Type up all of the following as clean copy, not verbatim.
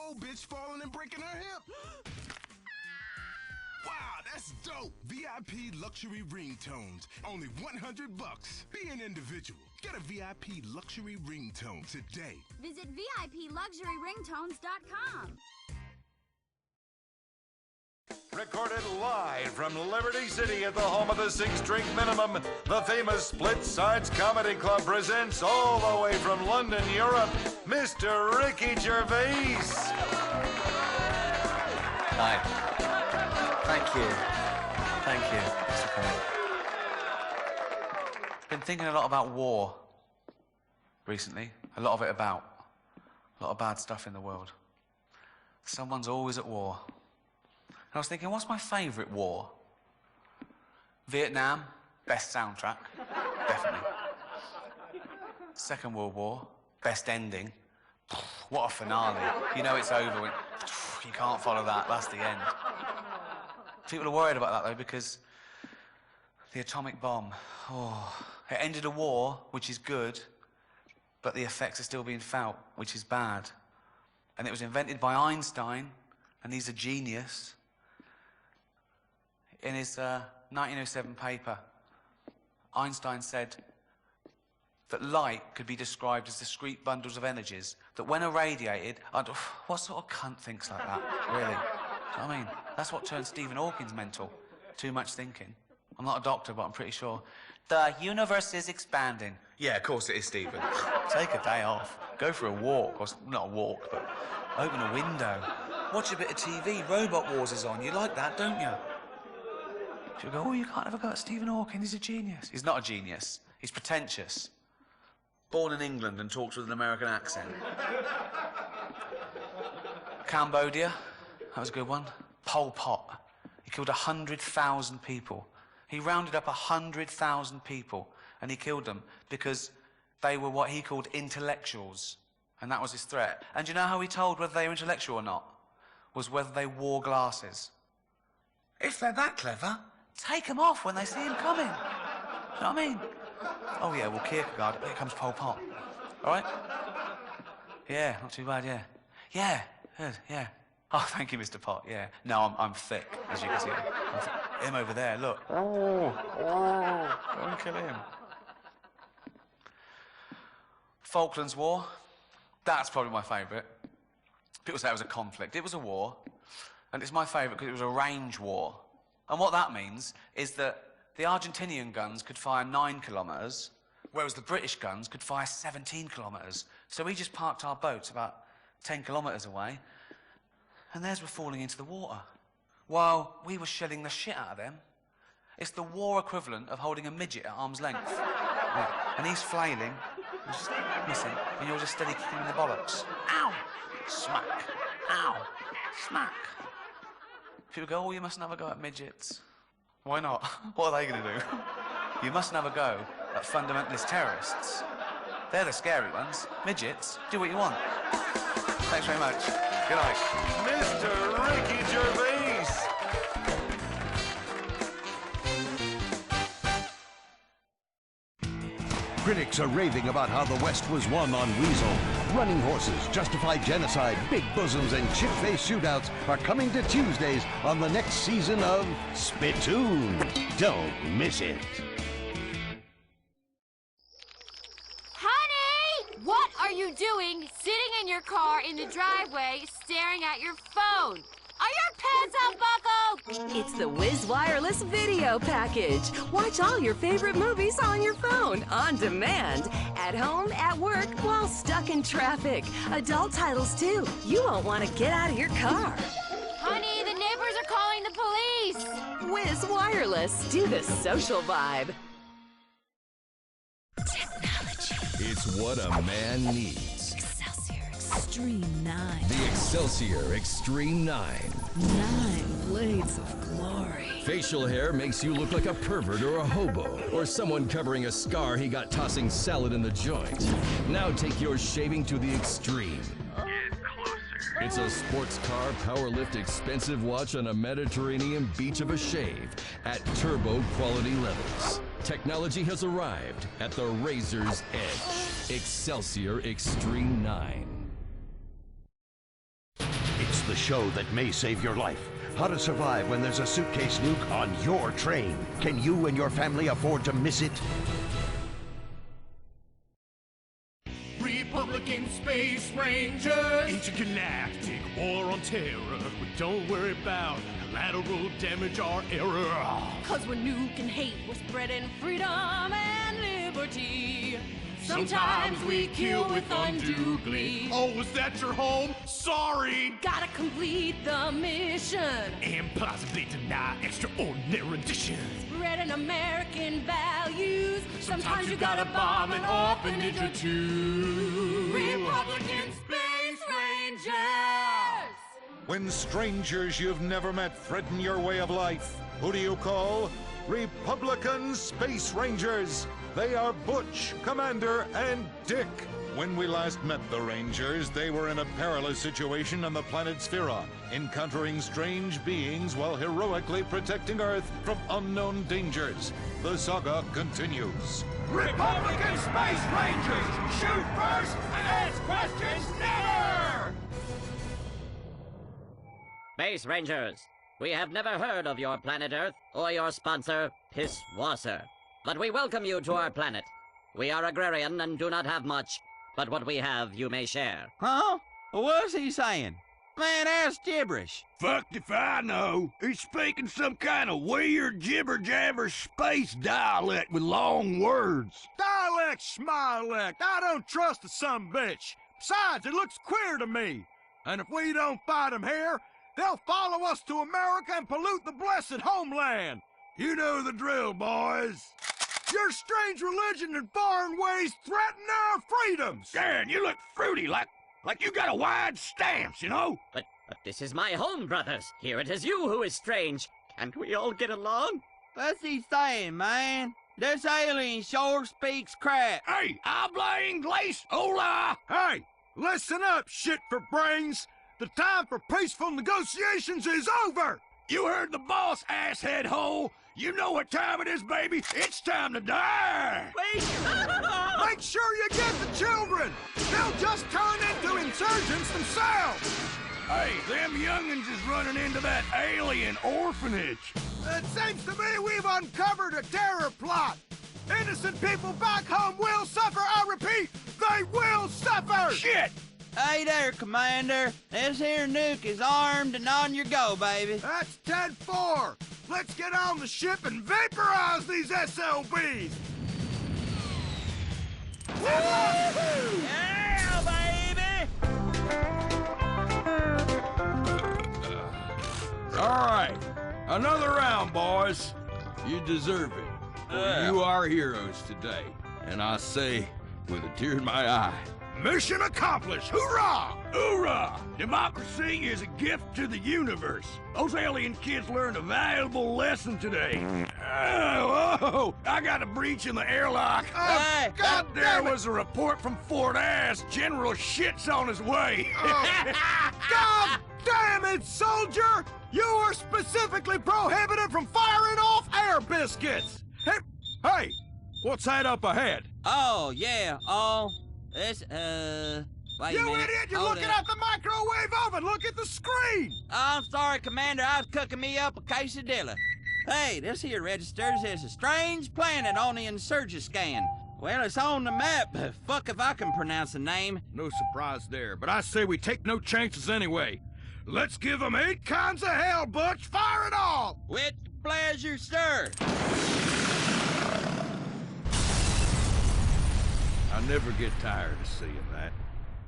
old bitch falling and breaking her hip. Wow, that's dope. VIP luxury ringtones. Only $100. Be an individual. Get a VIP luxury ringtone today. Visit VIPluxuryringtones.com. Recorded live from Liberty City at the home of the six-drink minimum, the famous Split Sides Comedy Club presents all the way from London, Europe, Mr. Ricky Gervais. Hi. Thank you. Thank you, Mr. Cohen. Been thinking a lot about war recently. A lot of it about. A lot of bad stuff in the world. Someone's always at war. And I was thinking, what's my favourite war? Vietnam, best soundtrack, definitely. Second World War, best ending. What a finale. You know it's over when you can't follow that, that's the end. People are worried about that though because the atomic bomb, it ended a war, which is good, but the effects are still being felt, which is bad. And it was invented by Einstein, and he's a genius. In his 1907 paper, Einstein said that light could be described as discrete bundles of energies, that when irradiated, what sort of cunt thinks like that, really? Do you know what I mean? That's what turned Stephen Hawking mental. Too much thinking. I'm not a doctor, but I'm pretty sure. The universe is expanding. Yeah, of course it is, Stephen. Take a day off. Go for a walk. Or not a walk, but open a window. Watch a bit of TV. Robot Wars is on. You like that, don't you? She'll go, you can't ever go at Stephen Hawking. He's a genius. He's not a genius. He's pretentious. Born in England and talks with an American accent. Cambodia. That was a good one. Pol Pot. He killed 100,000 people. He rounded up 100,000 people and he killed them because they were what he called intellectuals. And that was his threat. And do you know how he told whether they were intellectual or not? Was whether they wore glasses. If they're that clever, take them off when they see him coming. Do you know what I mean? Oh yeah, well Kierkegaard, here comes Pol Pot. All right? Yeah, not too bad, yeah. Yeah, good, yeah. Oh, thank you, Mr. Pot, yeah. No, I'm thick, as you can see. Him over there, look. Don't kill him. Falklands War, that's probably my favourite. People say it was a conflict. It was a war, and it's my favourite because it was a range war. And what that means is that the Argentinian guns could fire 9 kilometres, whereas the British guns could fire 17 kilometres. So we just parked our boats about 10 kilometres away, and theirs were falling into the water, while we were shelling the shit out of them. It's the war equivalent of holding a midget at arm's length. Yeah. And he's flailing, he's just missing, and you're just steady kicking him in the bollocks. Ow! Smack. Ow! Smack. People go, you mustn't have a go at midgets. Why not? What are they going to do? You mustn't have a go at fundamentalist terrorists. They're the scary ones. Midgets, do what you want. Thanks very much. Good night. Mr. Ricky Gervais. Critics are raving about how the West was won on Weasel. Running horses, justified genocide, big bosoms, and chip-faced shootouts are coming to Tuesdays on the next season of Spittoon. Don't miss it. Honey! What are you doing sitting in your car in the driveway staring at your phone? Are your pants unbuckled? It's the Wiz Wireless Video Package. Watch all your favorite movies on your phone, on demand, at home, at work, while stuck in traffic. Adult titles, too. You won't want to get out of your car. Honey, the neighbors are calling the police. Wiz Wireless. Do the social vibe. Technology. It's what a man needs. Excelsior Extreme 9. The Excelsior Extreme 9. 9 blades of glory. Facial hair makes you look like a pervert or a hobo, or someone covering a scar he got tossing salad in the joint. Now take your shaving to the extreme. Get closer. It's a sports car, power lift, expensive watch on a Mediterranean beach of a shave at turbo quality levels. Technology has arrived at the razor's edge. Excelsior Extreme 9. the show that may save your life. How to survive when there's a suitcase nuke on your train. Can you and your family afford to miss it? Republican Space Rangers! Intergalactic war on terror. But don't worry about collateral damage or error. Cause we're nuking hate, we're spreading freedom and liberty. Sometimes we kill with undue glee. Oh, was that your home? Sorry! Gotta complete the mission. And possibly deny extraordinary additions. Spreading American values. Sometimes you gotta bomb an orphanage or two. Republican Space Rangers! When strangers you've never met threaten your way of life, who do you call? Republican Space Rangers. They are Butch, Commander, and Dick. When we last met the Rangers, they were in a perilous situation on the planet Sphera, encountering strange beings while heroically protecting Earth from unknown dangers. The saga continues. Republican Space Rangers! Shoot first and ask questions never! Space Rangers, we have never heard of your planet Earth or your sponsor, Pisswasser. But we welcome you to our planet. We are agrarian and do not have much, but what we have you may share. Huh? What's he saying? Man, that's gibberish. Fucked if I know. He's speaking some kind of weird jibber-jabber space dialect with long words. Dialect, schmialect. I don't trust the sumbitch. Besides, it looks queer to me. And if we don't fight them here, they'll follow us to America and pollute the blessed homeland. You know the drill, boys. Your strange religion and foreign ways threaten our freedoms. Dan, you look fruity, like you got a wide stance, you know? But this is my home, brothers. Here it is you who is strange. Can't we all get along? What's he saying, man? This alien sure speaks crap. Hey, habla inglés, hola! Hey, listen up, shit for brains. The time for peaceful negotiations is over. You heard the boss, asshead hole. You know what time it is, baby. It's time to die. Wait. Make sure you get the children. They'll just turn into insurgents themselves. Hey, them young'uns is running into that alien orphanage. It seems to me we've uncovered a terror plot. Innocent people back home will suffer. I repeat, they will suffer. Shit. Hey there, Commander. This here nuke is armed and on your go, baby. That's 10-4. Let's get on the ship and vaporize these SLBs. Woo-hoo! Yeah, baby! All right. Another round, boys. You deserve it. You are heroes today. And I say, with a tear in my eye, mission accomplished! Hoorah! Hoorah! Democracy is a gift to the universe. Those alien kids learned a valuable lesson today. Oh, I got a breach in the airlock. Hey, God, there was a report from Fort Ass. General shit's on his way. God damn it, soldier! You are specifically prohibited from firing off air biscuits! Hey, what's that up ahead? Oh, yeah, this, wait a you minute. idiot! You're Hold looking up. at the microwave oven! Look at the screen! I'm sorry, Commander. I was cooking me up a quesadilla. Hey, this here registers as a strange planet on the Insurgent scan. Well, it's on the map, but fuck if I can pronounce the name. No surprise there, but I say we take no chances anyway. Let's give them 8 kinds of hell, Butch! Fire it all! With pleasure, sir. I never get tired of seeing that.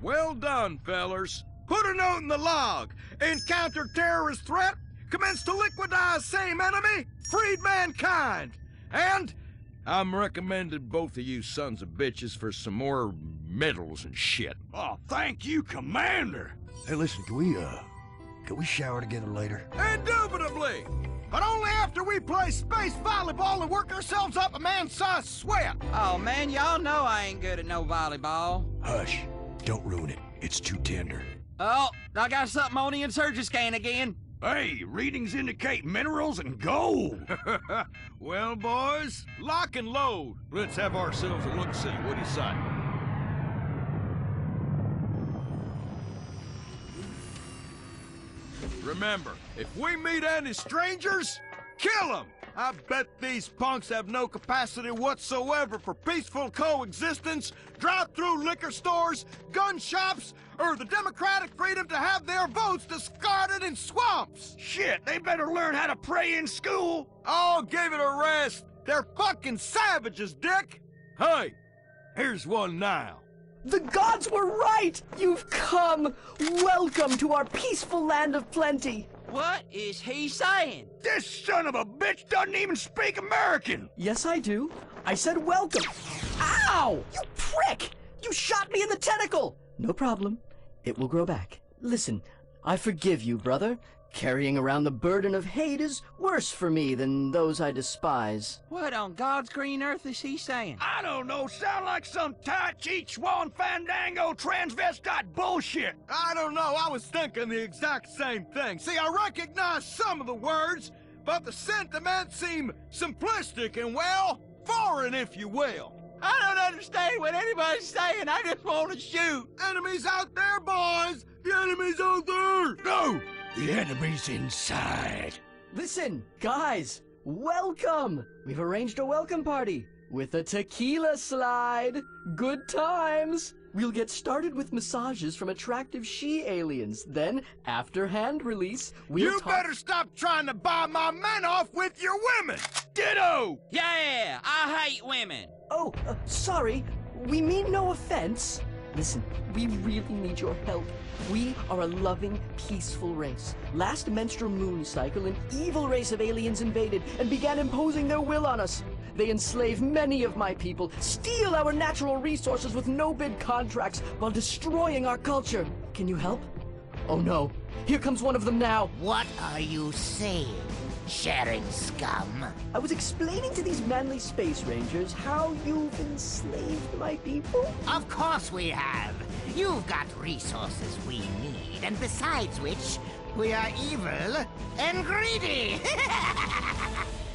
Well done, fellers. Put a note in the log. Encounter terrorist threat. Commence to liquidize same enemy. Freed mankind. And I'm recommending both of you sons of bitches for some more medals and shit. Oh, thank you, Commander. Hey, listen, can we shower together later? Indubitably. But only after we play space volleyball and work ourselves up a man-sized sweat. Oh, man, y'all know I ain't good at no volleyball. Hush. Don't ruin it. It's too tender. Oh, I got something on the Insurgent scan again. Hey, readings indicate minerals and gold. Well, boys, lock and load. Let's have ourselves a look-see. What do you say? Remember, if we meet any strangers, kill them! I bet these punks have no capacity whatsoever for peaceful coexistence, drive-through liquor stores, gun shops, or the democratic freedom to have their votes discarded in swamps! Shit, they better learn how to pray in school! Oh, give it a rest! They're fucking savages, Dick! Hey, here's one now. The gods were right! You've come! Welcome to our peaceful land of plenty! What is he saying? This son of a bitch doesn't even speak American! Yes, I do. I said welcome. Ow! You prick! You shot me in the tentacle! No problem. It will grow back. Listen, I forgive you, brother. Carrying around the burden of hate is worse for me than those I despise. What on God's green earth is he saying? I don't know, sound like some Tai Chi Chuan Fandango transvestite bullshit. I don't know, I was thinking the exact same thing. See, I recognize some of the words, but the sentiments seem simplistic and, well, foreign, if you will. I don't understand what anybody's saying. I just want to shoot. Enemies out there, boys! The enemy's out there! No! The enemy's inside. Listen, guys, welcome! We've arranged a welcome party with a tequila slide. Good times! We'll get started with massages from attractive she-aliens. Then, after hand release, You better stop trying to buy my men off with your women! Ditto! Yeah, I hate women. Oh, sorry. We mean no offense. Listen, we really need your help. We are a loving, peaceful race. Last menstrual moon cycle, an evil race of aliens invaded and began imposing their will on us. They enslave many of my people, steal our natural resources with no-bid contracts while destroying our culture. Can you help? Oh no, here comes one of them now. What are you saying, sharing scum? I was explaining to these manly space rangers how you've enslaved my people. Of course we have. You've got resources we need, and besides which, we are evil and greedy.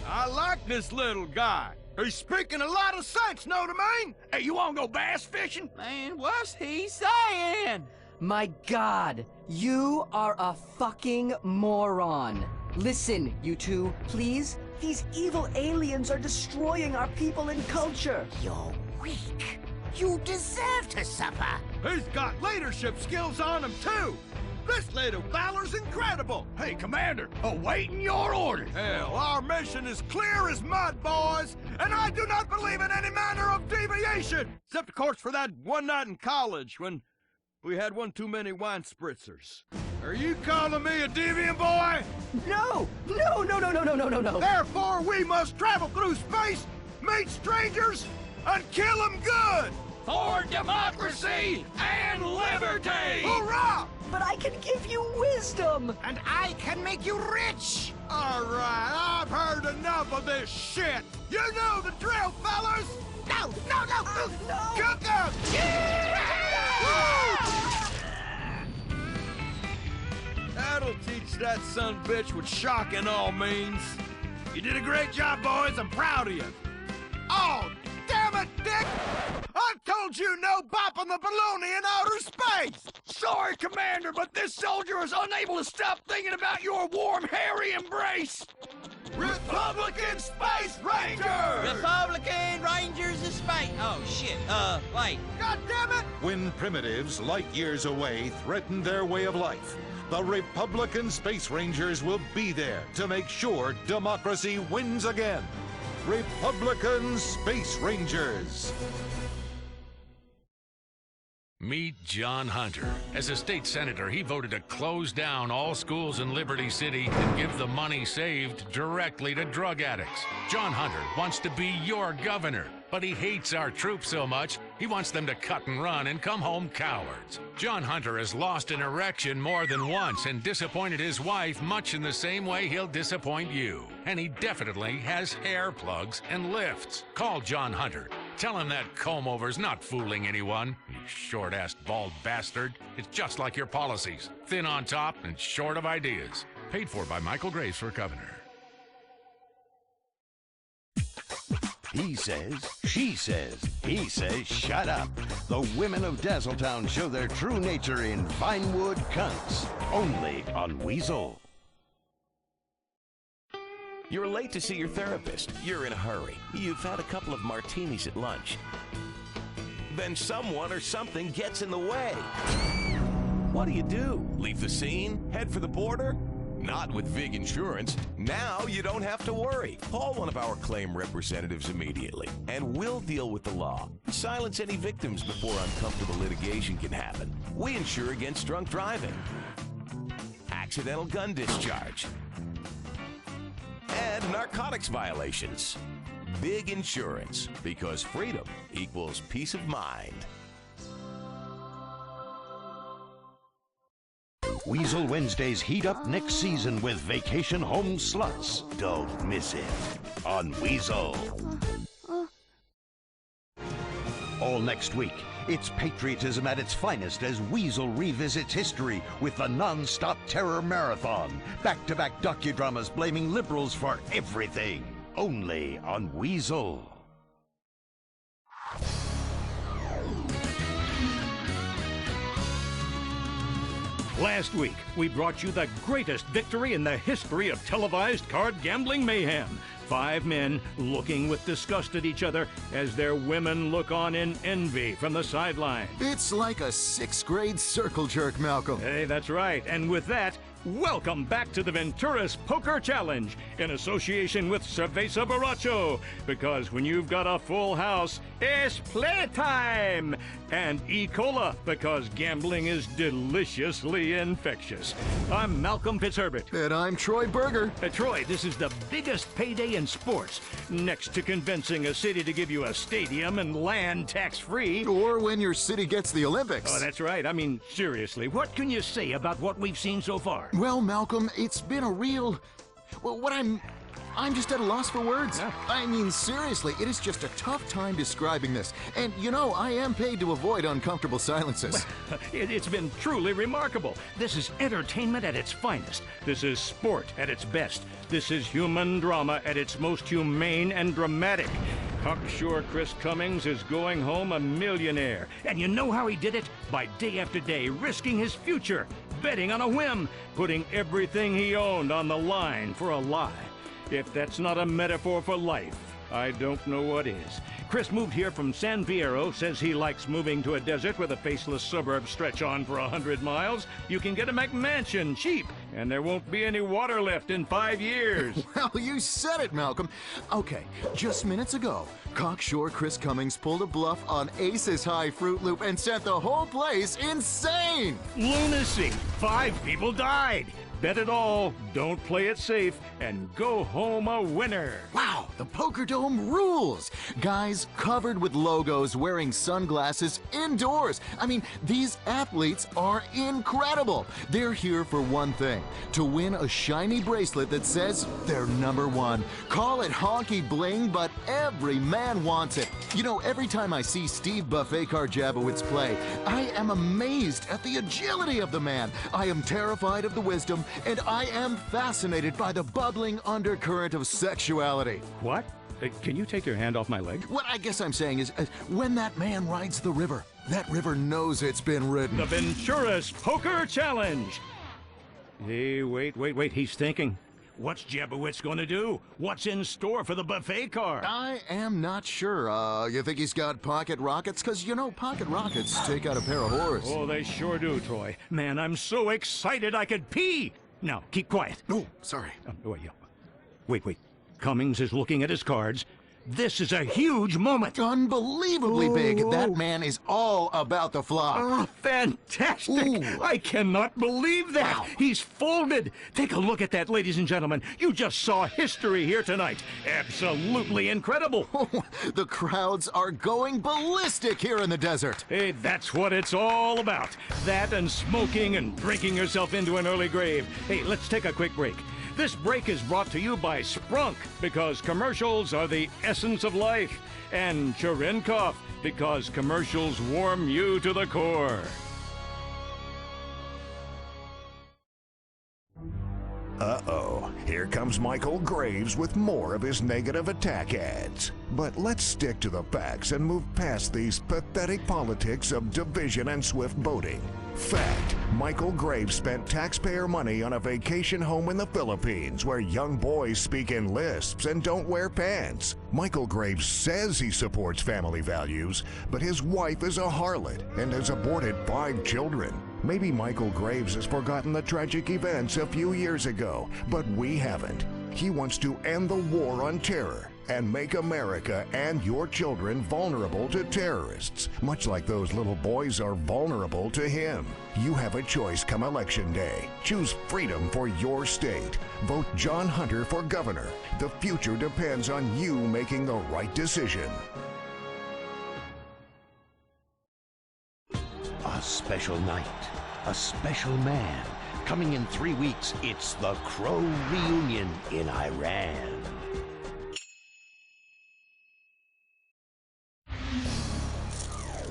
I like this little guy. He's speaking a lot of sense, know what I mean? Hey, you wanna go bass fishing? Man, what's he saying? My God, you are a fucking moron. Listen, you two, please. These evil aliens are destroying our people and culture. You're weak. You deserve to suffer. He's got leadership skills on him, too. This little feller's incredible. Hey, Commander, awaiting your orders. Hell, our mission is clear as mud, boys, and I do not believe in any manner of deviation. Except, of course, for that one night in college when we had one too many wine spritzers. Are you calling me a deviant, boy? No! No. Therefore, we must travel through space, meet strangers, and kill them good! For democracy and liberty! Hurrah! But I can give you wisdom! And I can make you rich! All right, I've heard enough of this shit! You know the drill, fellas! No! Cook them! That'll teach that son-bitch what shocking all means. You did a great job, boys. I'm proud of you. Oh, damn it, Dick! I told you no bopping the baloney in outer space! Sorry, Commander, but this soldier is unable to stop thinking about your warm, hairy embrace! Republican Space Rangers! Republican Rangers of Space. Oh, shit. Wait. God damn it! When primitives light years away threaten their way of life, the Republican Space Rangers will be there to make sure democracy wins again. Republican Space Rangers. Meet John Hunter. As a state senator, he voted to close down all schools in Liberty City and give the money saved directly to drug addicts. John Hunter wants to be your governor, but he hates our troops so much, he wants them to cut and run and come home cowards. John Hunter has lost an erection more than once and disappointed his wife much in the same way he'll disappoint you. And he definitely has hair plugs and lifts. Call John Hunter. Tell him that comb-over's not fooling anyone, you short-assed bald bastard. It's just like your policies. Thin on top and short of ideas. Paid for by Michael Graves for governor. He says, she says, he says, shut up. The women of Dazzletown show their true nature in Vinewood Cunts, only on Weasel. You're late to see your therapist. You're in a hurry. You've had a couple of martinis at lunch. Then someone or something gets in the way. What do? Leave the scene? Head for the border? Not with VIG Insurance. Now you don't have to worry. Call one of our claim representatives immediately, and we'll deal with the law. Silence any victims before uncomfortable litigation can happen. We insure against drunk driving, accidental gun discharge, and narcotics violations. VIG Insurance, because freedom equals peace of mind. Weasel Wednesdays heat up next season with Vacation Home Sluts. Don't miss it on Weasel. All next week, it's patriotism at its finest as Weasel revisits history with the non-stop terror marathon. Back-to-back docudramas blaming liberals for everything. Only on Weasel. Last week, we brought you the greatest victory in the history of televised card gambling mayhem. 5 men looking with disgust at each other as their women look on in envy from the sideline. It's like a 6th grade circle jerk, Malcolm. Hey, that's right. And with that, welcome back to the Venturas Poker Challenge in association with Cerveza Borracho. Because when you've got a full house, it's playtime! And E. Cola, because gambling is deliciously infectious. I'm Malcolm Fitzherbert. And I'm Troy Berger. Troy, this is the biggest payday in sports, next to convincing a city to give you a stadium and land tax-free. Or when your city gets the Olympics. Oh, that's right. I mean, seriously, what can you say about what we've seen so far? Well, Malcolm, it's been a real... Well, I'm just at a loss for words. Yeah. I mean, seriously, it is just a tough time describing this. And, you know, I am paid to avoid uncomfortable silences. It's been truly remarkable. This is entertainment at its finest. This is sport at its best. This is human drama at its most humane and dramatic. Cocksure Chris Cummings is going home a millionaire. And you know how he did it? By day after day, risking his future, betting on a whim, putting everything he owned on the line for a lie. If that's not a metaphor for life, I don't know what is. Chris moved here from San Fierro, says he likes moving to a desert where the faceless suburbs stretch on for 100 miles. You can get a McMansion cheap, and there won't be any water left in 5 years. Well, you said it, Malcolm. Okay, just minutes ago, cocksure Chris Cummings pulled a bluff on Ace's High Fruit Loop and sent the whole place insane! Lunacy! 5 people died! Bet it all, don't play it safe, and go home a winner. Wow, the Poker Dome rules! Guys covered with logos wearing sunglasses indoors. I mean, these athletes are incredible. They're here for one thing, to win a shiny bracelet that says they're #1. Call it honky bling, but every man wants it. You know, every time I see Steve Buffet Karjabowicz play, I am amazed at the agility of the man. I am terrified of the wisdom, and I am fascinated by the bubbling undercurrent of sexuality. What? Can you take your hand off my leg? What I guess I'm saying is, when that man rides the river, that river knows it's been ridden. The Venturas Poker Challenge! Hey, wait, he's thinking. What's Jabowitz going to do? What's in store for the buffet car? I am not sure. You think he's got pocket rockets? Because, you know, pocket rockets take out a pair of whores. Oh, they sure do, Troy. Man, I'm so excited I could pee! Now, keep quiet. Oh, sorry. Wait. Cummings is looking at his cards. This is a huge moment. Unbelievably big. That man is all about the flop. Oh, fantastic. I cannot believe that. Wow. He's folded. Take a look at that, ladies and gentlemen. You just saw history here tonight. Absolutely incredible. The crowds are going ballistic here in the desert. Hey, that's what it's all about. That and smoking and drinking yourself into an early grave. Hey, let's take a quick break. This break is brought to you by Sprunk, because commercials are the essence of life, and Cherenkov, because commercials warm you to the core. Uh-oh. here comes Michael Graves with more of his negative attack ads. But let's stick to the facts and move past these pathetic politics of division and swift boating. Fact, Michael Graves spent taxpayer money on a vacation home in the Philippines where young boys speak in lisps and don't wear pants. Michael Graves says he supports family values, but his wife is a harlot and has aborted 5 children. Maybe Michael Graves has forgotten the tragic events a few years ago, but we haven't. He wants to end the war on terror and make America and your children vulnerable to terrorists, much like those little boys are vulnerable to him. You have a choice come Election Day. Choose freedom for your state. Vote John Hunter for governor. The future depends on you making the right decision. A special night, a special man. Coming in 3 weeks, it's the Crow reunion in Iran.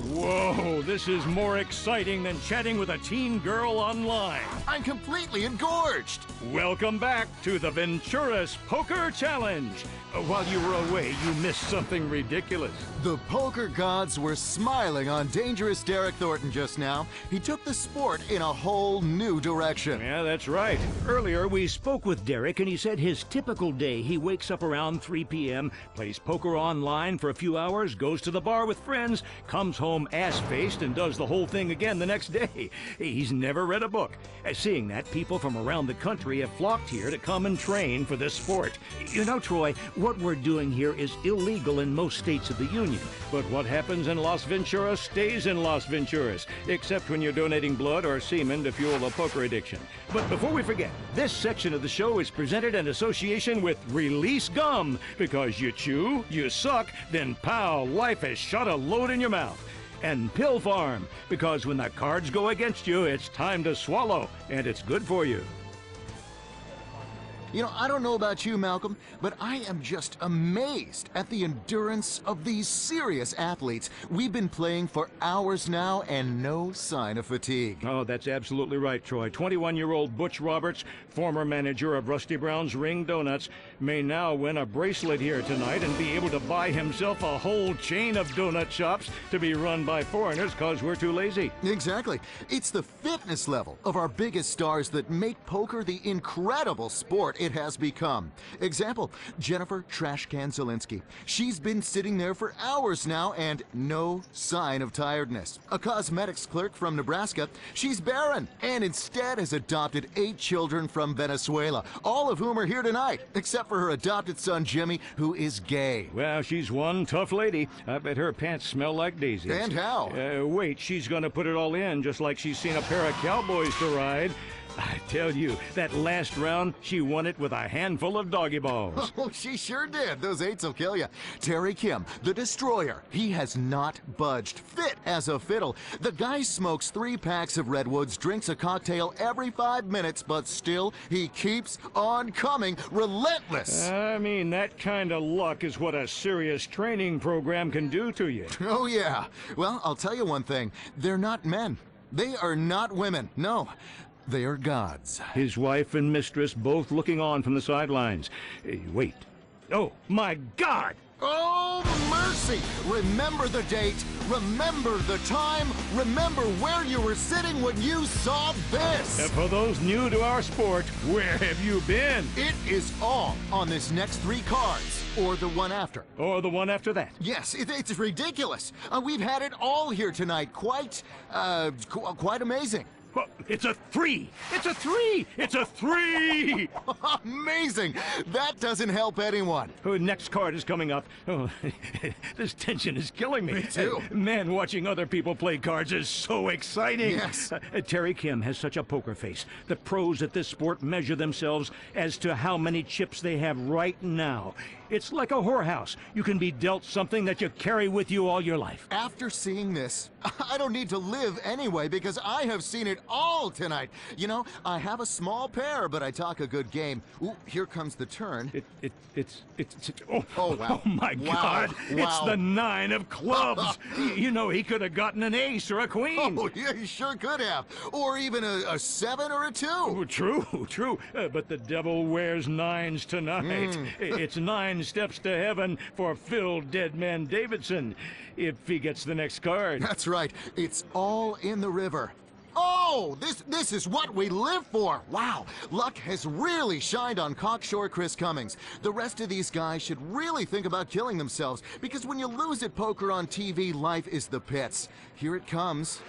Whoa, this is more exciting than chatting with a teen girl online. I'm completely engorged. Welcome back to the Venturas Poker Challenge. While you were away, you missed something ridiculous. The poker gods were smiling on dangerous Derek Thornton just now. He took the sport in a whole new direction. Yeah, that's right. Earlier, we spoke with Derek, and he said his typical day, he wakes up around 3 p.m., plays poker online for a few hours, goes to the bar with friends, comes home ass-faced, and does the whole thing again the next day. He's never read a book. Seeing that, people from around the country have flocked here to come and train for this sport. You know, Troy, what we're doing here is illegal in most states of the Union. But what happens in Las Venturas stays in Las Venturas, except when you're donating blood or semen to fuel a poker addiction. But before we forget, this section of the show is presented in association with Release Gum, because you chew, you suck, then pow, life has shot a load in your mouth. And Pill Farm, because when the cards go against you, it's time to swallow, and it's good for you. You know, I don't know about you, Malcolm, but I am just amazed at the endurance of these serious athletes. We've been playing for hours now and no sign of fatigue. Oh, that's absolutely right, Troy. 21-year-old Butch Roberts, former manager of Rusty Brown's Ring Donuts, may now win a bracelet here tonight and be able to buy himself a whole chain of donut shops to be run by foreigners because we're too lazy. Exactly. It's the fitness level of our biggest stars that make poker the incredible sport it has become. Example, Jennifer Trashcan Zelinsky. She's been sitting there for hours now and no sign of tiredness. A cosmetics clerk from Nebraska, she's barren and instead has adopted 8 children from Venezuela, all of whom are here tonight, except for her adopted son Jimmy, who is gay. Well, she's one tough lady. I bet her pants smell like daisies. And how? Wait, she's gonna put it all in just like she's seen a pair of cowboys to ride. I tell you, that last round, she won it with a handful of doggy balls. Oh, she sure did. Those 8s will kill you. Terry Kim, the Destroyer. He has not budged. Fit as a fiddle. The guy smokes 3 packs of Redwoods, drinks a cocktail every 5 minutes, but still, he keeps on coming. Relentless. I mean, that kind of luck is what a serious training program can do to you. Oh, yeah. Well, I'll tell you one thing. They're not men. They are not women. No. They are gods. His wife and mistress both looking on from the sidelines. Wait. Oh, my God! Oh, mercy! Remember the date. Remember the time. Remember where you were sitting when you saw this. For those new to our sport, where have you been? It is all on this next 3 cards. Or the one after. Or the one after that. Yes, it's ridiculous. We've had it all here tonight. Quite amazing. Well, it's a 3! It's a 3! It's a 3! Amazing! That doesn't help anyone. Next card is coming up. Oh, this tension is killing me. Me too. Man, watching other people play cards is so exciting. Yes. Terry Kim has such a poker face. The pros at this sport measure themselves as to how many chips they have right now. It's like a whorehouse. You can be dealt something that you carry with you all your life. After seeing this, I don't need to live anyway because I have seen it all tonight. You know, I have a small pair, but I talk a good game. Ooh, here comes the turn. Oh, wow. Oh, my Wow. God. Wow. It's the 9 of clubs. You know, he could have gotten an ace or a queen. Oh, yeah, he sure could have. Or even a 7 or a 2. Oh, true. But the devil wears 9s tonight. It's 9 steps to heaven for Phil Deadman Davidson, if he gets the next card. That's right. It's all in the river. Oh, this is what we live for. Wow, luck has really shined on Cocksure Chris Cummings. The rest of these guys should really think about killing themselves because when you lose at poker on TV, life is the pits. Here it comes.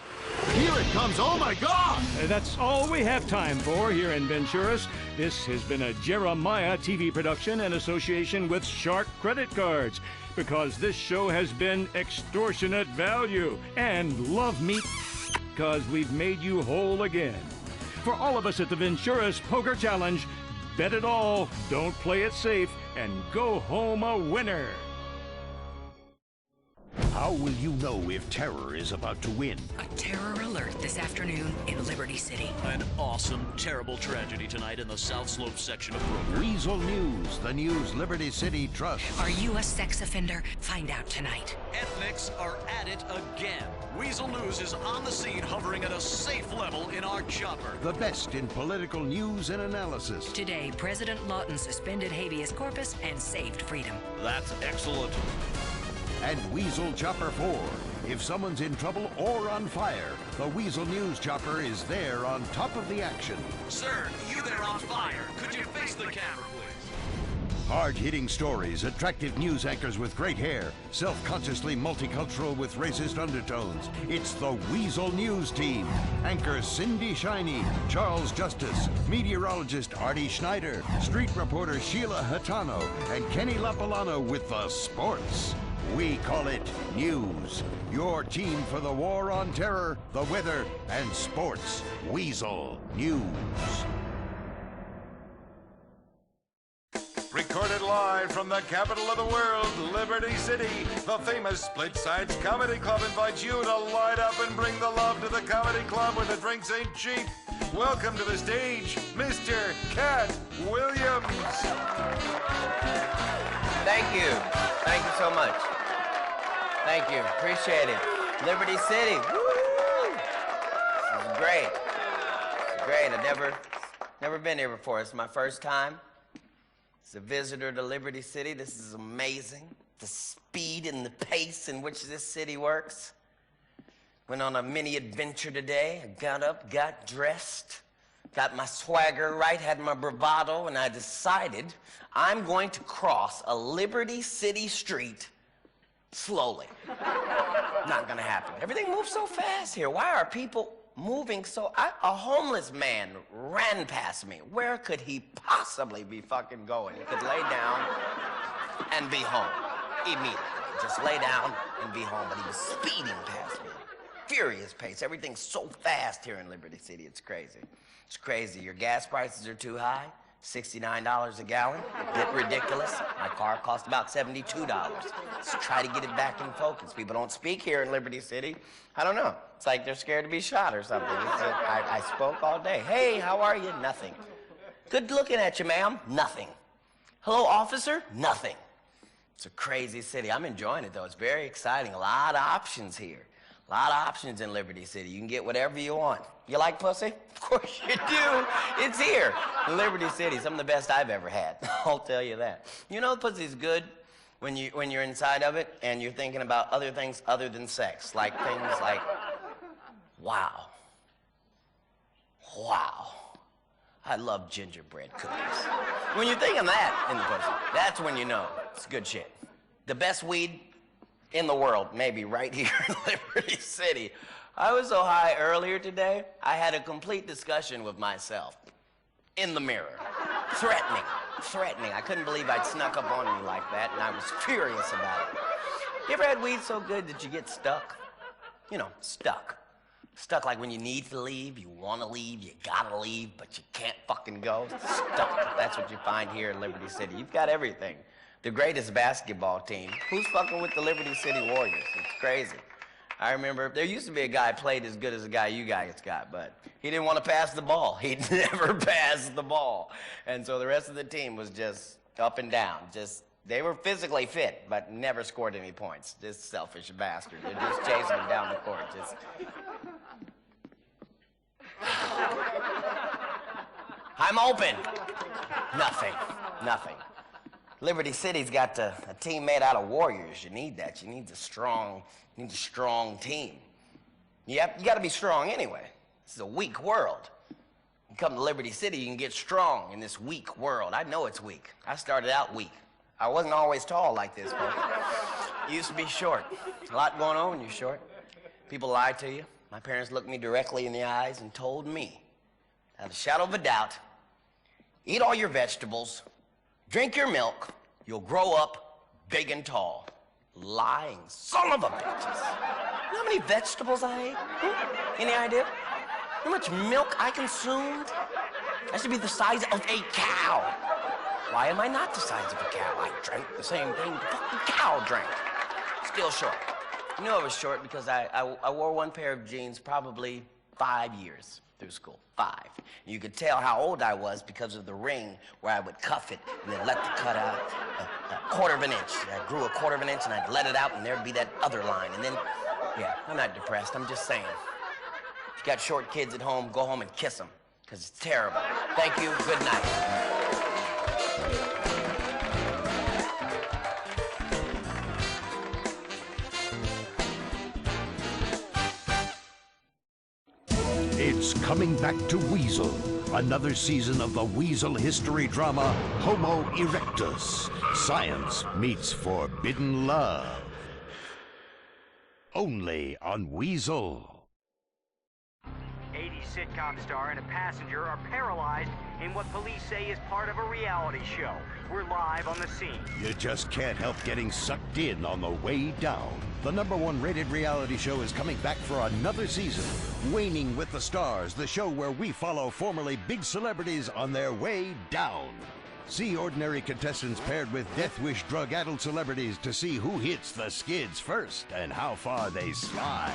Here it comes. Oh, my God! That's all we have time for here in Venturas. This has been a Jeremiah TV production in association with Shark Credit Cards, because this show has been extortionate value, and love me because we've made you whole again. For all of us at the Venturas Poker Challenge, bet it all, don't play it safe, and go home a winner. How will you know if terror is about to win? A terror alert this afternoon in Liberty City. An awesome, terrible tragedy tonight in the South Slope section of Brooklyn. Weasel News, the news Liberty City trusts. Are you a sex offender? Find out tonight. Ethnics are at it again. Weasel News is on the scene, hovering at a safe level in our chopper. The best in political news and analysis. Today, President Lawton suspended habeas corpus and saved freedom. That's excellent. And Weasel Chopper 4. If someone's in trouble or on fire, the Weasel News Chopper is there on top of the action. Sir, you there on fire. Could you face the camera, please? Hard-hitting stories, attractive news anchors with great hair, self-consciously multicultural with racist undertones. It's the Weasel News Team. Anchor Cindy Shiney, Charles Justice, meteorologist Artie Schneider, street reporter Sheila Hatano, and Kenny Lapalano with the sports. We call it News. Your team for the war on terror, the weather, and sports. Weasel News. Recorded live from the capital of the world, Liberty City, the famous Split Sides Comedy Club invites you to light up and bring the love to the comedy club where the drinks ain't cheap. Welcome to the stage, Mr. Cat Williams. Thank you. Thank you so much. Thank you. Appreciate it. Liberty City. Woo! This is great. It's great. I've never been here before. It's my first time. As a visitor to Liberty City, this is amazing. The speed and the pace in which this city works. Went on a mini adventure today. I got up, got dressed, got my swagger right, had my bravado, and I decided I'm going to cross a Liberty City street slowly. Not gonna happen. Everything moves so fast here. Why are people moving so... a homeless man ran past me. Where could he possibly be fucking going? He could lay down and be home immediately. Just lay down and be home, but he was speeding past me. Furious pace. Everything's so fast here in Liberty City. It's crazy. It's crazy. Your gas prices are too high. $69 a gallon. Bit ridiculous. My car cost about $72. Let's try to get it back in focus. People don't speak here in Liberty City. I don't know. It's like they're scared to be shot or something. I spoke all day. Hey, how are you? Nothing. Good looking at you, ma'am. Nothing. Hello, officer? Nothing. It's a crazy city. I'm enjoying it, though. It's very exciting. A lot of options here. A lot of options in Liberty City. You can get whatever you want. You like pussy? Of course you do. It's here. Liberty City, some of the best I've ever had. I'll tell you that. You know pussy's good when you're inside of it and you're thinking about other things other than sex. Like things like, wow. Wow. I love gingerbread cookies. When you're thinking that in the pussy, that's when you know it's good shit. The best weed in the world, maybe right here in Liberty City. I was so high earlier today, I had a complete discussion with myself in the mirror. Threatening. I couldn't believe I'd snuck up on me like that, and I was furious about it. You ever had weed so good that you get stuck? You know, stuck. Stuck like when you need to leave, you want to leave, you gotta leave, but you can't fucking go. Stuck. That's what you find here in Liberty City. You've got everything. the greatest basketball team. Who's fucking with the Liberty City Warriors? It's crazy. I remember there used to be a guy played as good as the guy you guys got, but he didn't want to pass the ball. He never passed the ball. And so the rest of the team was just up and down. They were physically fit, but never scored any points. Just selfish bastard. They're just chasing him down the court. I'm open. Nothing. Liberty City's got a team made out of warriors. You need that. You need a strong team. You got to be strong anyway. This is a weak world. You come to Liberty City, you can get strong in this weak world. I know it's weak. I started out weak. I wasn't always tall like this, folks. You used to be short. A lot going on when you're short. People lie to you. My parents looked me directly in the eyes and told me, without a shadow of a doubt, eat all your vegetables, drink your milk, you'll grow up big and tall. Lying son of a bitches. You know how many vegetables I ate? Any idea? How much milk I consumed? I should be the size of a cow. Why am I not the size of a cow? I drank the same thing the fucking cow drank. Still short. You know I was short because I wore one pair of jeans probably 5 years through school. 5. You could tell how old I was because of the ring where I would cuff it and then let the cut out a quarter of an inch. I grew a quarter of an inch and I'd let it out and there'd be that other line. And then, yeah, I'm not depressed. I'm just saying. If you got short kids at home, go home and kiss them because it's terrible. Thank you. Good night. It's coming back to Weasel. Another season of the Weasel history drama, Homo Erectus. Science meets forbidden love. Only on Weasel. 80s sitcom star and a passenger are paralyzed in what police say is part of a reality show. We're live on the scene. You just can't help getting sucked in on the way down. The #1 rated reality show is coming back for another season. Waning with the Stars, the show where we follow formerly big celebrities on their way down. See ordinary contestants paired with Death Wish drug-addled celebrities to see who hits the skids first and how far they slide.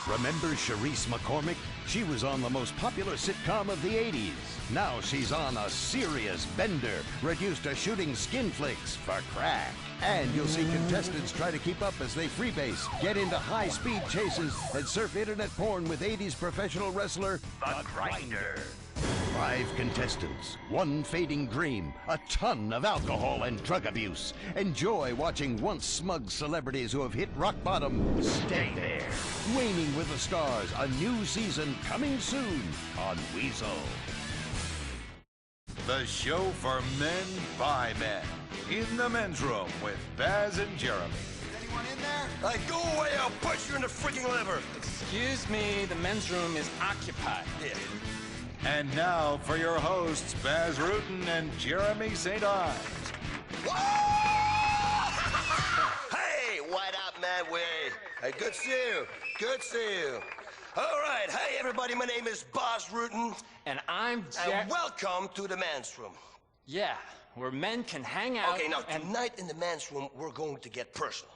Remember Charisse McCormick? She was on the most popular sitcom of the 80s. Now she's on a serious bender, reduced to shooting skin flicks for crack. And you'll see contestants try to keep up as they freebase, get into high-speed chases, and surf internet porn with 80s professional wrestler, The Grinder. 5 contestants, 1 fading dream, a ton of alcohol and drug abuse. Enjoy watching once smug celebrities who have hit rock bottom stay there. Waning with the Stars, a new season coming soon on Weasel. The show for men by men. In the men's room with Baz and Jeremy. Anyone in there? Hey, go away, I'll punch you in the freaking liver. Excuse me, the men's room is occupied. Yeah. And now for your hosts, Baz Rutten and Jeremy St. Ives. Hey, what up, man? Hey, good to see you. Good to see you. All right, hey, everybody, my name is Baz Rutten. And I'm And welcome to the men's room. Yeah, where men can hang out. Okay, now, tonight in the men's room, we're going to get personal.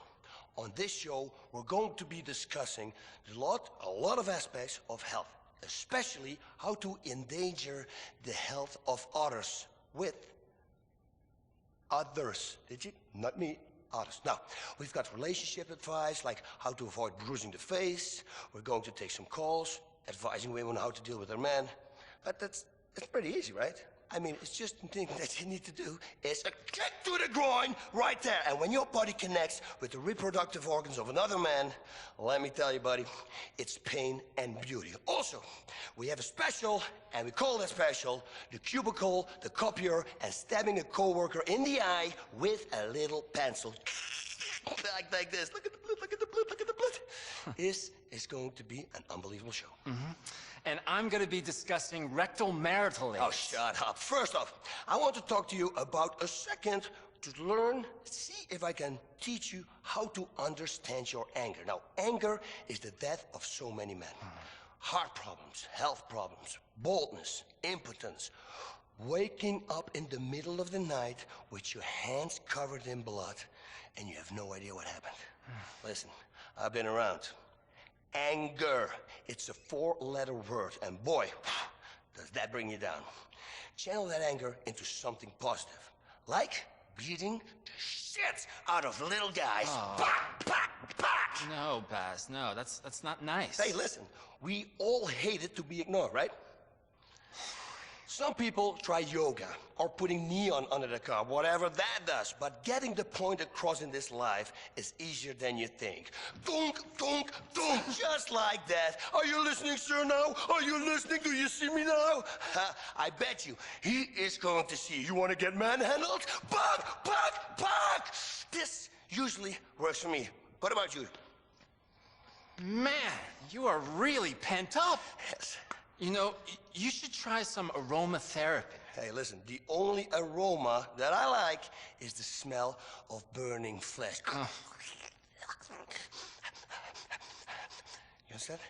On this show, we're going to be discussing a lot of aspects of health, especially how to endanger the health of others with others. Did you? Not me. Others. Now, we've got relationship advice, like how to avoid bruising the face. We're going to take some calls, advising women how to deal with their men. But that's pretty easy, right? I mean, it's just the thing that you need to do is a click to the groin right there. And when your body connects with the reproductive organs of another man, let me tell you, buddy, it's pain and beauty. Also, we have a special, and we call that special, the cubicle, the copier, and stabbing a coworker in the eye with a little pencil. like this. Look at the blood, look at the blood, look at the blood. This is going to be an unbelievable show. Mm-hmm. And I'm going to be discussing rectal marital aids. Oh, shut up. First off, I want to talk to you about a second to learn, see if I can teach you how to understand your anger. Now, anger is the death of so many men. Heart problems, health problems, boldness, impotence, waking up in the middle of the night with your hands covered in blood and you have no idea what happened. Listen, I've been around. Anger. It's a 4-letter word, and boy, does that bring you down. Channel that anger into something positive, like beating the shit out of little guys. Oh. Pak, pak, pak. No, Baz, no, that's not nice. Hey, listen, we all hate it to be ignored, right? Some people try yoga or putting neon under the car, whatever that does. But getting the point across in this life is easier than you think. Dunk, dunk, dunk, just like that. Are you listening, sir, now? Are you listening? Do you see me now? I bet you he is going to see you. You want to get manhandled? Bug, bug, bug! This usually works for me. What about you? Man, you are really pent up. Yes. You know, you should try some aromatherapy. Hey, listen, the only aroma that I like is the smell of burning flesh. You understand?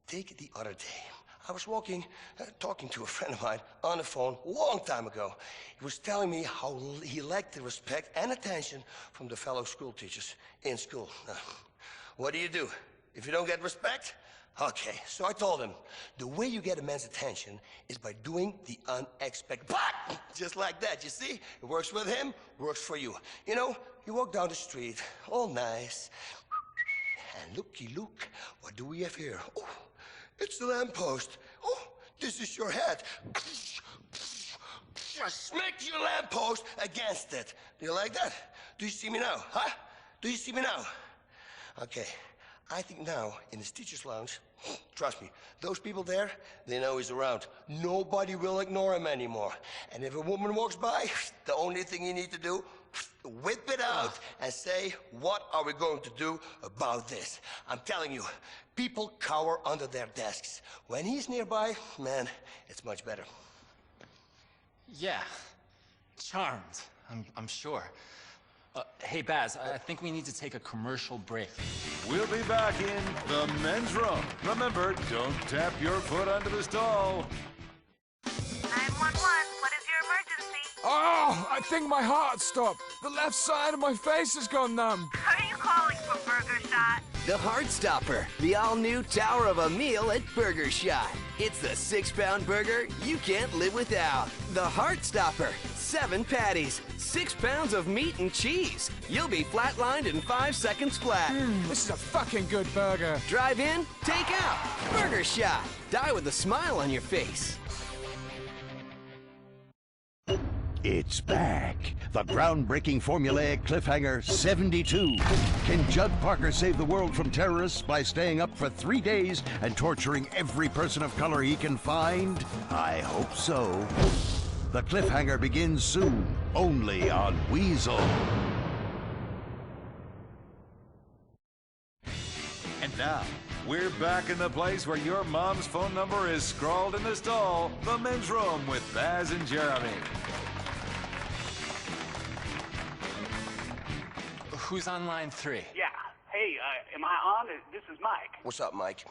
Take it the other day. I was talking to a friend of mine on the phone a long time ago. He was telling me how he lacked the respect and attention from the fellow school teachers in school. What do? If you don't get respect? Okay, so I told him, the way you get a man's attention is by doing the unexpected. Just like that, you see? It works with him, works for you. You know, you walk down the street, all nice, and looky look, what do we have here? Oh, it's the lamppost. Oh, this is your head. Smack your lamppost against it. Do you like that? Do you see me now, huh? Do you see me now? Okay. I think now, in this teacher's lounge, trust me, those people there, they know he's around. Nobody will ignore him anymore. And if a woman walks by, the only thing you need to do, whip it out and say, what are we going to do about this? I'm telling you, people cower under their desks. When he's nearby, man, it's much better. Yeah, charmed, I'm sure. Hey, Baz, I think we need to take a commercial break. We'll be back in the men's room. Remember, don't tap your foot under the stall. 911, what is your emergency? Oh, I think my heart stopped. The left side of my face has gone numb. Are you calling for Burger Shot? The Heartstopper, the all-new tower of a meal at Burger Shot. It's the 6-pound burger you can't live without. The Heartstopper, 7 patties, 6 pounds of meat and cheese. You'll be flatlined in 5 seconds flat. This is a fucking good burger. Drive in, take out. Burger Shot. Die with a smile on your face. It's back. The groundbreaking formulaic cliffhanger 72. Can Judd Parker save the world from terrorists by staying up for 3 days and torturing every person of color he can find? I hope so. The cliffhanger begins soon, only on Weasel. And now, we're back in the place where your mom's phone number is scrawled in the stall, the men's room with Baz and Jeremy. Who's on line 3? Yeah. Hey, am I on? This is Mike. What's up, Mike?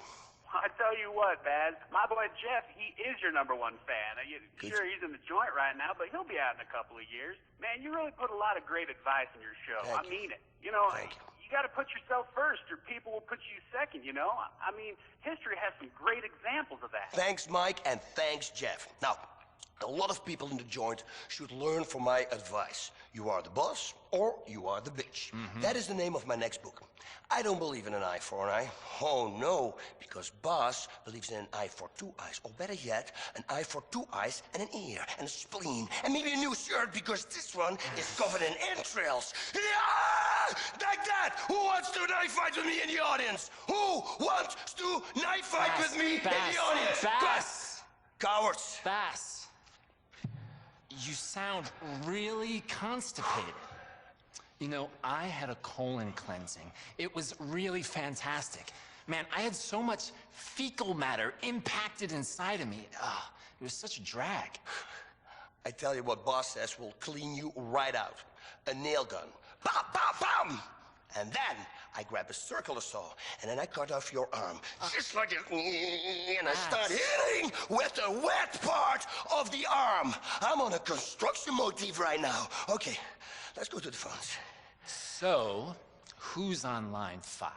I tell you what, Baz, my boy Jeff, he is your #1 fan. Sure, he's in the joint right now, but he'll be out in a couple of years. Man, you really put a lot of great advice in your show. I mean it. You know, you got to put yourself first, or people will put you second, you know? I mean, history has some great examples of that. Thanks, Mike, and thanks, Jeff. Now, a lot of people in the joint should learn from my advice. You are the boss, or you are the bitch. That is the name of my next book. I don't believe in an eye for an eye. Oh, no, because Boss believes in an eye for 2 eyes. Or better yet, an eye for 2 eyes and an ear and a spleen. And maybe a new shirt, because this one is covered in entrails. Yeah! Like that! Who wants to knife fight with me in the audience? Who wants to knife fight with me in the audience? Bass! Cowards! Bass! You sound really constipated. You know, I had a colon cleansing. It was really fantastic. Man, I had so much fecal matter impacted inside of me. It was such a drag. I tell you what Boss says will clean you right out. A nail gun. Bam, bam, bam! And then I grab a circular saw, and then I cut off your arm. Just like this. And I start hitting with the wet part of the arm. I'm on a construction motif right now. Okay, let's go to the phones. So, who's on line 5?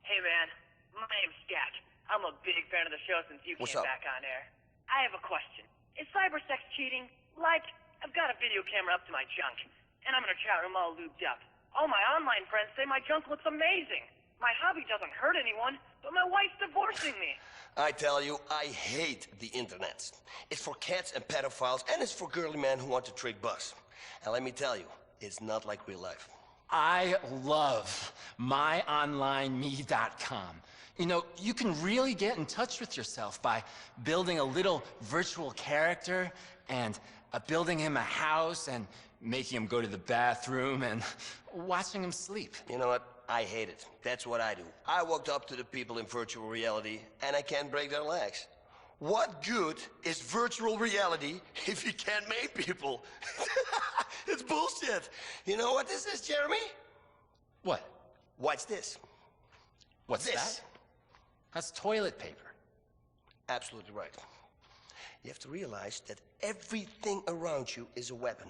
Hey, man. My name's Jack. I'm a big fan of the show since you came back on air. I have a question. Is cybersex cheating? Like, I've got a video camera up to my junk, and I'm in a chat room all lubed up. All my online friends say my junk looks amazing. My hobby doesn't hurt anyone, but my wife's divorcing me. I tell you, I hate the internet. It's for cats and pedophiles, and it's for girly men who want to trick bucks. And let me tell you, it's not like real life. I love myonlineme.com. You know, you can really get in touch with yourself by building a little virtual character and building him a house and making him go to the bathroom and watching him sleep. You know what? I hate it. That's what I do. I walked up to the people in virtual reality and I can't break their legs. What good is virtual reality if you can't make people? It's bullshit. You know what this is, Jeremy? What? What's this? What's that? That's toilet paper. Absolutely right. You have to realize that everything around you is a weapon.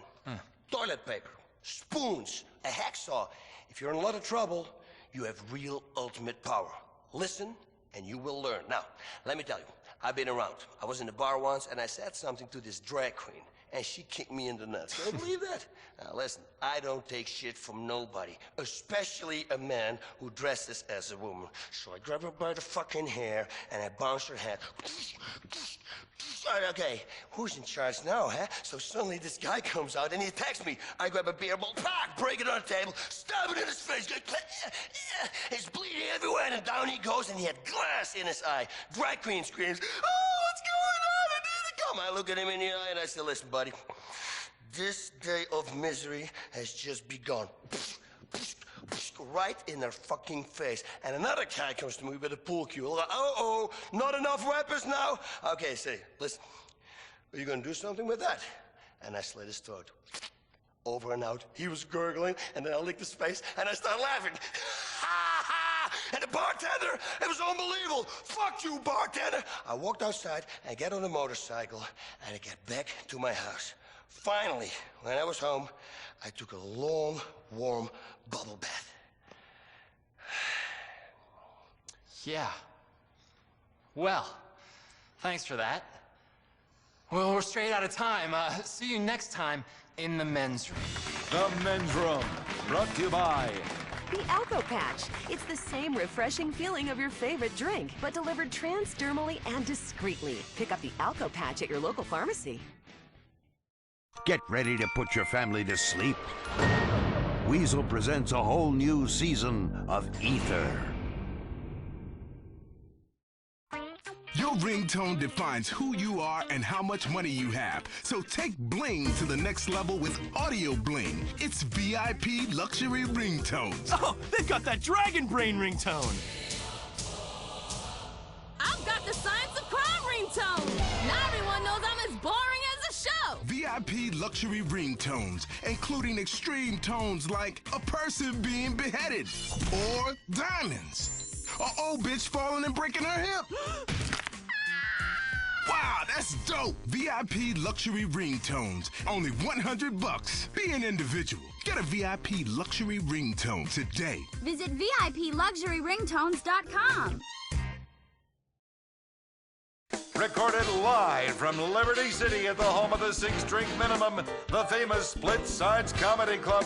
Toilet paper, spoons, a hacksaw. If you're in a lot of trouble, you have real ultimate power. Listen, and you will learn. Now, let me tell you, I've been around. I was in the bar once, and I said something to this drag queen, and she kicked me in the nuts. Can you believe that? Now, listen, I don't take shit from nobody, especially a man who dresses as a woman. So I grab her by the fucking hair, and I bounce her head. Okay, who's in charge now, huh? So suddenly this guy comes out and he attacks me. I grab a beer bottle, break it on the table, stab it in his face. He's bleeding everywhere, and down he goes, and he had glass in his eye. Drag queen screams, "Oh, what's going on? I need to come." I look at him in the eye and I say, "Listen, buddy, this day of misery has just begun." Right in their fucking face. And another guy comes to me with a pool cue. Like, uh-oh, not enough weapons now? Okay, say, listen, are you gonna do something with that? And I slit his throat. Over and out. He was gurgling, and then I licked his face, and I started laughing. And the bartender, it was unbelievable. Fuck you, bartender. I walked outside, and I get on a motorcycle, and I get back to my house. Finally, when I was home, I took a long, warm bubble bath. Yeah. Well, thanks for that. Well, we're straight out of time. See you next time in the men's room. The Men's Room, brought to you by the Alco Patch. It's the same refreshing feeling of your favorite drink, but delivered transdermally and discreetly. Pick up the Alco Patch at your local pharmacy. Get ready to put your family to sleep. Weasel presents a whole new season of Ether. Your ringtone defines who you are and how much money you have. So take bling to the next level with Audio Bling. It's VIP luxury ringtones. Oh, they've got that Dragon Brain ringtone. I've got the Science of Crime ringtone. Now everyone knows I'm as boring as a show. VIP luxury ringtones, including extreme tones like a person being beheaded or diamonds. An old bitch falling and breaking her hip. Wow, that's dope! VIP luxury ringtones. Only $100. Be an individual. Get a VIP luxury ringtone today. Visit VIPluxuryringtones.com. Recorded live from Liberty City at the home of the 6 Drink Minimum, the famous Split Sides Comedy Club